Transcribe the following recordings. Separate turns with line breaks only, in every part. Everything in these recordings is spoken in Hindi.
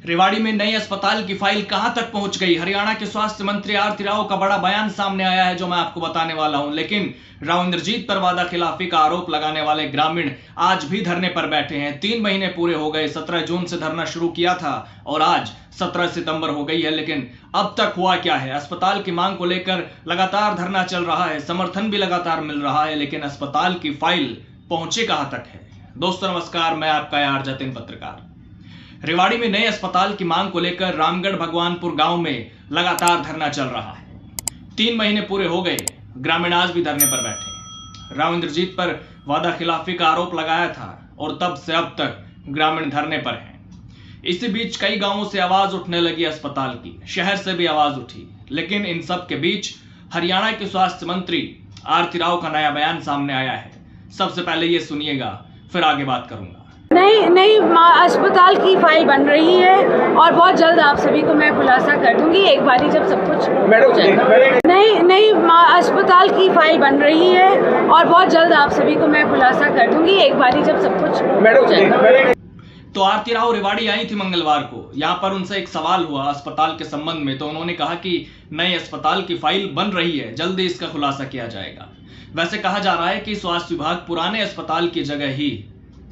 रेवाड़ी में नए अस्पताल की फाइल कहां तक पहुंच गई? हरियाणा के स्वास्थ्य मंत्री आरती राव का बड़ा बयान सामने आया है जो मैं आपको बताने वाला हूं। लेकिन राव इंद्रजीत पर वादा खिलाफी का आरोप लगाने वाले ग्रामीण आज भी धरने पर बैठे हैं। 3 महीने पूरे हो गए। 17 जून से धरना शुरू किया था और आज 17 सितंबर हो गई है, लेकिन अब तक हुआ क्या है? अस्पताल की मांग को लेकर लगातार धरना चल रहा है, समर्थन भी लगातार मिल रहा है, लेकिन अस्पताल की फाइल पहुंचे कहां तक है? दोस्तों नमस्कार, मैं आपका यार जतिन पत्रकार। रेवाड़ी में नए अस्पताल की मांग को लेकर रामगढ़ भगवानपुर गांव में लगातार धरना चल रहा है। 3 महीने पूरे हो गए, ग्रामीण आज भी धरने पर बैठे हैं। राव इंद्रजीत पर वादा खिलाफी का आरोप लगाया था और तब से अब तक ग्रामीण धरने पर हैं। इसी बीच कई गांवों से आवाज उठने लगी अस्पताल की, शहर से भी आवाज उठी, लेकिन इन सब के बीच हरियाणा के स्वास्थ्य मंत्री आरती राव का नया बयान सामने आया है। सबसे पहले ये सुनिएगा, फिर आगे बात करूंगा।
नई अस्पताल की फाइल बन रही है और बहुत जल्द आप सभी को मैं खुलासा कर दूंगी एक बारी जब सब कुछ हो जाएगा। नई अस्पताल की फाइल बन रही है और बहुत जल्द आप सभी को मैं खुलासा कर दूंगी एक बारी जब सब कुछ हो जाएगा।
तो आरती राव रेवाड़ी आई थी मंगलवार को। यहाँ पर उनसे एक सवाल हुआ अस्पताल के संबंध में, तो उन्होंने कहा कि नए अस्पताल की फाइल बन रही है, जल्दी इसका खुलासा किया जाएगा। वैसे कहा जा रहा है कि स्वास्थ्य विभाग पुराने अस्पताल की जगह ही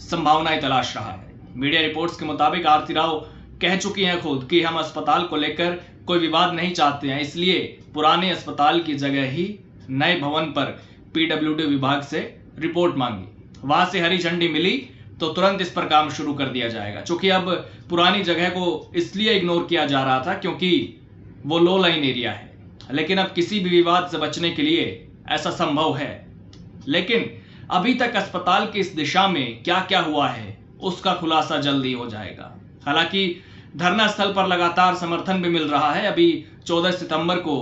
संभावनाएं तलाश रहा है। मीडिया रिपोर्ट्स के मुताबिक आरती राव कह चुकी हैं खुद कि हम अस्पताल को लेकर कोई विवाद नहीं चाहते हैं, इसलिए पुराने अस्पताल की जगह ही नए भवन पर पीडब्ल्यूडी विभाग से रिपोर्ट मांगी। वहां से हरी झंडी मिली तो तुरंत इस पर काम शुरू कर दिया जाएगा। चूंकि अब पुरानी जगह को इसलिए इग्नोर किया जा रहा था क्योंकि वो लो लाइन एरिया है, लेकिन अब किसी भी विवाद से बचने के लिए ऐसा संभव है। लेकिन अभी तक अस्पताल की इस दिशा में क्या क्या हुआ है उसका खुलासा जल्दी हो जाएगा। हालांकि धरना स्थल पर लगातार समर्थन भी मिल रहा है। अभी 14 सितंबर को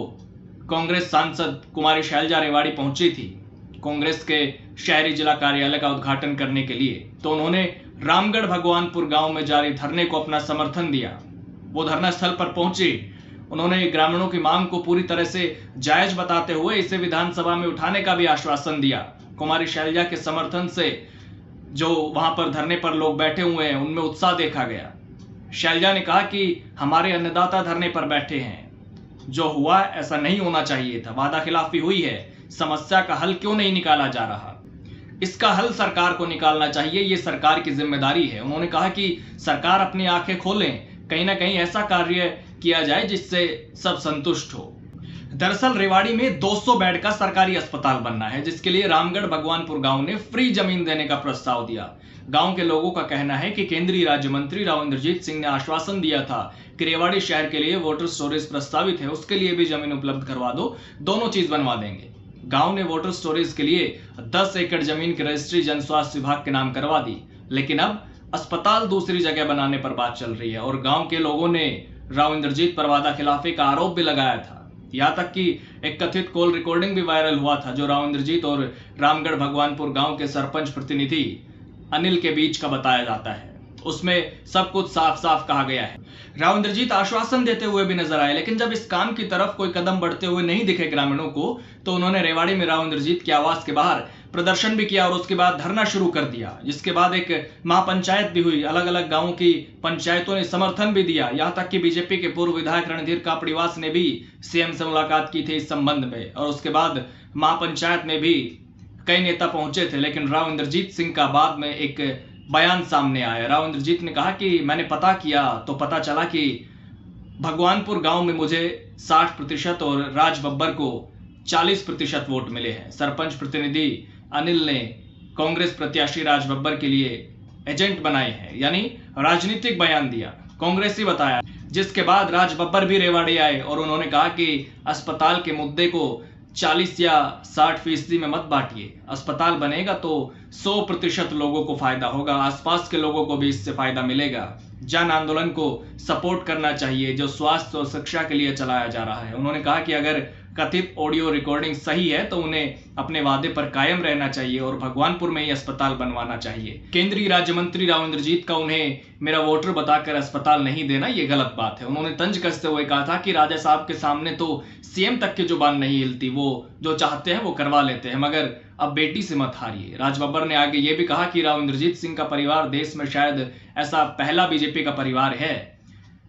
कांग्रेस सांसद कुमारी शैलजा रेवाड़ी पहुंची थी कांग्रेस के शहरी जिला कार्यालय का उद्घाटन करने के लिए, तो उन्होंने रामगढ़ भगवानपुर गांव में जारी धरने को अपना समर्थन दिया। वो धरना स्थल पर पहुंची, उन्होंने ग्रामीणों की मांग को पूरी तरह से जायज बताते हुए इसे विधानसभा में उठाने का भी आश्वासन दिया। कुमारी शैलजा के समर्थन से जो वहां पर धरने पर लोग बैठे हुए हैं उनमें उत्साह देखा गया। शैलजा ने कहा कि हमारे अन्नदाता धरने पर बैठे हैं, जो हुआ ऐसा नहीं होना चाहिए था, वादा खिलाफी हुई है, समस्या का हल क्यों नहीं निकाला जा रहा? इसका हल सरकार को निकालना चाहिए, ये सरकार की जिम्मेदारी है। उन्होंने कहा कि सरकार अपनी आंखें खोलें, कहीं ना कहीं ऐसा कार्य किया जाए जिससे सब संतुष्ट हो। दरअसल रेवाड़ी में 200 बेड का सरकारी अस्पताल बनना है, जिसके लिए रामगढ़ भगवानपुर गांव ने फ्री जमीन देने का प्रस्ताव दिया। गांव के लोगों का कहना है कि केंद्रीय राज्य मंत्री राव इंद्रजीत सिंह ने आश्वासन दिया था कि रेवाड़ी शहर के लिए वाटर स्टोरेज प्रस्तावित है, उसके लिए भी जमीन उपलब्ध करवा दो, दोनों चीज बनवा देंगे। गांव ने वाटर स्टोरेज के लिए 10 एकड़ जमीन की रजिस्ट्री जन स्वास्थ्य विभाग के नाम करवा दी, लेकिन अब अस्पताल दूसरी जगह बनाने पर बात चल रही है और गांव के लोगों ने राव इंद्रजीत पर वादा खिलाफी का आरोप भी लगाया था। यहाँ तक कि एक कथित कॉल रिकॉर्डिंग भी वायरल हुआ था जो राव इंद्रजीत और रामगढ़ भगवानपुर गांव के सरपंच प्रतिनिधि अनिल के बीच का बताया जाता है। उसमें सब कुछ साफ साफ कहा गया है। राव इंद्रजीत आश्वासन देते हुए भी नजर आए, लेकिन जब इस काम की तरफ कोई कदम बढ़ते हुए नहीं दिखे ग्रामीणों को, तो उन्होंने रेवाड़ी में राव इंद्रजीत के आवास के बाहर प्रदर्शन भी किया और उसके बाद धरना शुरू कर दिया, जिसके बाद एक महापंचायत भी हुई। अलग अलग गांवों की पंचायतों ने समर्थन भी दिया। यहाँ तक कि बीजेपी के पूर्व विधायक रणधीर कापड़ीवास ने भी सीएम से मुलाकात की थी इस संबंध में, और उसके बाद महापंचायत में भी कई नेता पहुंचे थे। लेकिन राव इंद्रजीत सिंह का बाद में एक बयान सामने आया। राव इंद्रजीत ने कहा कि मैंने पता किया तो पता चला कि भगवानपुर गांव में मुझे 60% और राज बब्बर को 40% वोट मिले हैं। सरपंच प्रतिनिधि अनिल ने कांग्रेस प्रत्याशी राज बब्बर के लिए एजेंट बनाए हैं, यानी राजनीतिक बयान दिया, कांग्रेसी बताया। जिसके बाद राज बब्बर भी रेवाड़ी आए और उन्होंने कहा कि अस्पताल के मुद्दे को 40 या 60% में मत बांटिए, अस्पताल बनेगा तो 100% लोगों को फायदा होगा, आसपास के लोगों को भी इससे फायदा मिलेगा। जन आंदोलन को सपोर्ट करना चाहिए जो स्वास्थ्य और शिक्षा के लिए चलाया जा रहा है। उन्होंने कहा कि अगर कथित ऑडियो रिकॉर्डिंग सही है तो उन्हें अपने वादे पर कायम रहना चाहिए और भगवानपुर में ही अस्पताल बनवाना चाहिए। केंद्रीय राज्य मंत्री राव इंद्रजीत का उन्हें मेरा वोटर बताकर अस्पताल नहीं देना ये गलत बात है। उन्होंने तंज कसते हुए कहा था कि राजा साहब के सामने तो सीएम तक की जुबान नहीं हिलती, वो जो चाहते हैं वो करवा लेते हैं, मगर अब बेटी से मत हारिए। राज बब्बर ने आगे ये भी कहा कि राव इंद्रजीत सिंह का परिवार देश में शायद ऐसा पहला बीजेपी का परिवार है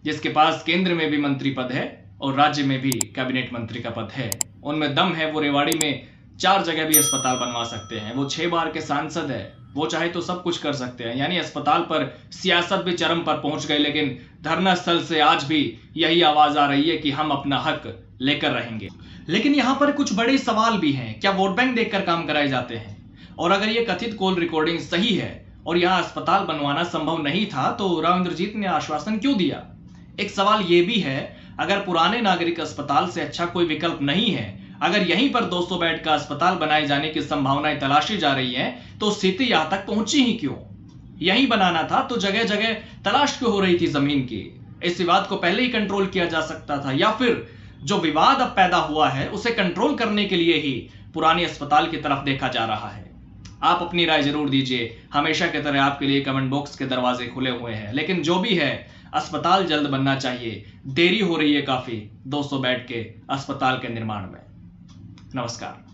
जिसके पास केंद्र में भी मंत्री पद है और राज्य में भी कैबिनेट मंत्री का पद है, उनमें दम है, वो रेवाड़ी में 4 जगह भी अस्पताल बनवा सकते हैं। वो 6 बार के सांसद है, वो चाहे तो सब कुछ कर सकते हैं। यानी अस्पताल पर सियासत भी चरम पर पहुंच गई, लेकिन धरना स्थल से आज भी यही आवाज आ रही है कि हम अपना हक लेकर रहेंगे। लेकिन यहाँ पर कुछ बड़े सवाल भी हैं। क्या वोट बैंक देखकर काम कराए जाते हैं? और अगर ये कथित कॉल रिकॉर्डिंग सही है और यहाँ अस्पताल बनवाना संभव नहीं था तो राव इंद्रजीत ने आश्वासन क्यों दिया? एक सवाल ये भी है, अगर पुराने नागरिक अस्पताल से अच्छा कोई विकल्प नहीं है, अगर यहीं पर 200 बेड का अस्पताल बनाए जाने की संभावनाएं तलाशी जा रही हैं, तो स्थिति यहां तक पहुंची ही क्यों? यहीं बनाना था तो जगह जगह तलाश क्यों हो रही थी जमीन की? इस विवाद को पहले ही कंट्रोल किया जा सकता था, या फिर जो विवाद अब पैदा हुआ है उसे कंट्रोल करने के लिए ही पुराने अस्पताल की तरफ देखा जा रहा है? आप अपनी राय जरूर दीजिए। हमेशा की तरह आपके लिए कमेंट बॉक्स के दरवाजे खुले हुए हैं। लेकिन जो भी है, अस्पताल जल्द बनना चाहिए। देरी हो रही है काफी 200 बेड के अस्पताल के निर्माण में। नमस्कार।